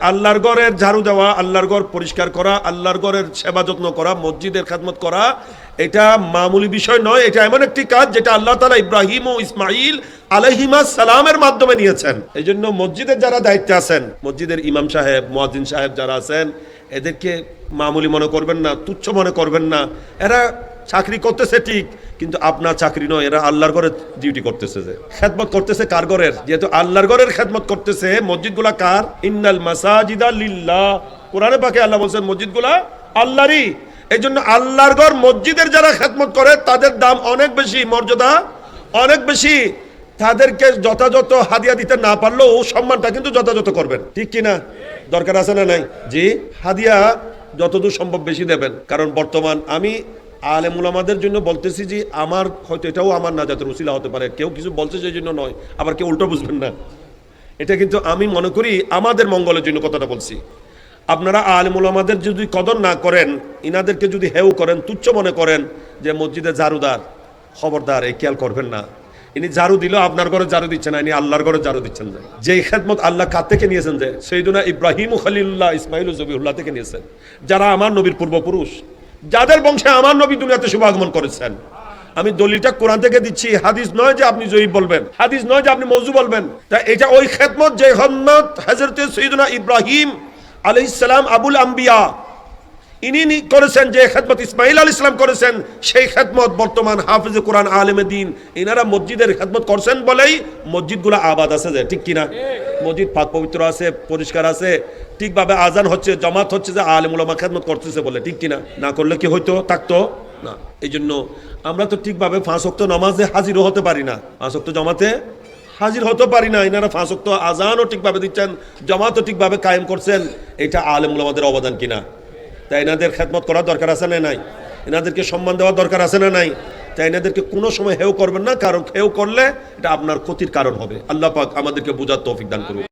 আল্লাহর ঘরের ঝাড়ু দেওয়া, আল্লাহর ঘর পরিষ্কার করা, আল্লাহর ঘরের সেবা যত্ন করা, মসজিদের খেদমত করা, এটা মামুলি বিষয় নয়। এটা এমন একটি কাজ যেটা আল্লাহ তাআলা ইব্রাহিম ও ইসমাইল আলাইহিমা সালামের মাধ্যমে নিয়েছেন। এই জন্য মসজিদের যারা দায়িত্বে আছেন, মসজিদের ইমাম সাহেব, মুয়াজ্জিন সাহেব যারা আছেন, এদেরকে মামুলি মনে করবেন না, তুচ্ছ মনে করবেন না। এরা চাকরি করতেছে ঠিক, কিন্তু আপনার চাকরি নয়, এরা আল্লাহর ঘরের ডিউটি করতেছে। যে খেদমত করতেছে কার ঘরের? যেহেতু আল্লাহর ঘরের খেদমত করতেছে, মসজিদগুলা কার? ইন্নাল মাসাজিদা লিল্লাহ, কোরআনে পাকে আল্লাহ বলছেন মসজিদগুলা আল্লাহরই। এই জন্য আল্লাহর ঘর মসজিদের যারা খেদমত করে তাদের দাম অনেক বেশি, মর্যাদা অনেক বেশি। তাদেরকে যথাযথ হাদিয়া দিতে না পারলেও সম্মানটা কিন্তু যথাযথ করবেন, ঠিক কিনা? দরকার আছে না নাই? জি, হাদিয়া যতদূর সম্ভব বেশি দেবেন। কারণ বর্তমান আমি আলেম উলামাদের জন্য বলতেছি যে আমার হয়তো এটাও আমার নাজাতের উসিলা হতে পারে। কেউ কিছু বলছে সেই জন্য নয়, আবার কেউ উল্টো বুঝবেন না। এটা কিন্তু আমি মনে করি আমাদের মঙ্গলের জন্য কথাটা বলছি। আপনারা আলেম উলামাদের যদি কদর না করেন, ইনাদেরকে যদি হেউ করেন, তুচ্ছ মনে করেন যে মসজিদে ঝাড়ুদার, খবরদার এই খেয়াল করবেন না। ইনি ঝাড়ু দিল, আপনার ঘরে ঝাড়ু দিচ্ছেন না, ইনি আল্লাহর ঘরে ঝাড়ু দিচ্ছেন। যে খেদমত আল্লাহ কার থেকে নিয়েছেন? যে সৈয়দনা ইব্রাহিম খলিলুল্লাহ ইসমাইল জবিউল্লাহ থেকে নিয়েছেন, যারা আমার নবীর পূর্বপুরুষ, যাদের বংশে আমার নবী দুনিয়াতে শুভ আগমন করেছেন। আমি দলিলটা কোরআন থেকে দিচ্ছি, হাদিস নয় যে আপনি জয়ীফ বলবেন, হাদিস নয় যে আপনি মওযু বলবেন। তা এটা ওই খেদমত যে খেদমত হযরত সৈয়দনা ইব্রাহিম আলাইহিস সালাম আবুল আম্বিয়া ইনি করেছেন, যে খেদমত ইসমাইল আলাইহিস সালাম করেছেন, সেই খেদমত বর্তমান হাফেজে কোরআন আলেমে দ্বীন এনারা মসজিদের খেদমত করছেন বলেই মসজিদগুলো আবাদ আছে। যে ঠিক কিনা? মসজিদ পাক পবিত্র আছে, পরিষ্কার আছে, ঠিকভাবে আজান হচ্ছে, জামাত হচ্ছে, যে আলেম উলামা খেদমত করতেছে বলে, ঠিক কিনা? না করলে কি হইতো? থাকতো না। এই জন্য আমরা তো ঠিকভাবে 5 ওয়াক্ত নামাজে হাজিরও হতে পারি না, 5 ওয়াক্ত জামাতে হাজির হতে পারি না। এনারা 5 ওয়াক্ত আজানও ঠিকভাবে দিচ্ছেন, জামাতও ঠিকভাবে কায়েম করছেন। এটা আলেম উলামাদের অবদান কিনা? তাই এনাদের খেদমত করার দরকার আছে না নাই? এনাদেরকে সম্মান দেওয়ার দরকার আছে না নাই? তাই এনাদেরকে কোনো সময় হেউ করবেন না, কারণ হেউ করলে এটা আপনার ক্ষতির কারণ হবে। আল্লাহ পাক আমাদেরকে বুঝার তৌফিক দান করুন।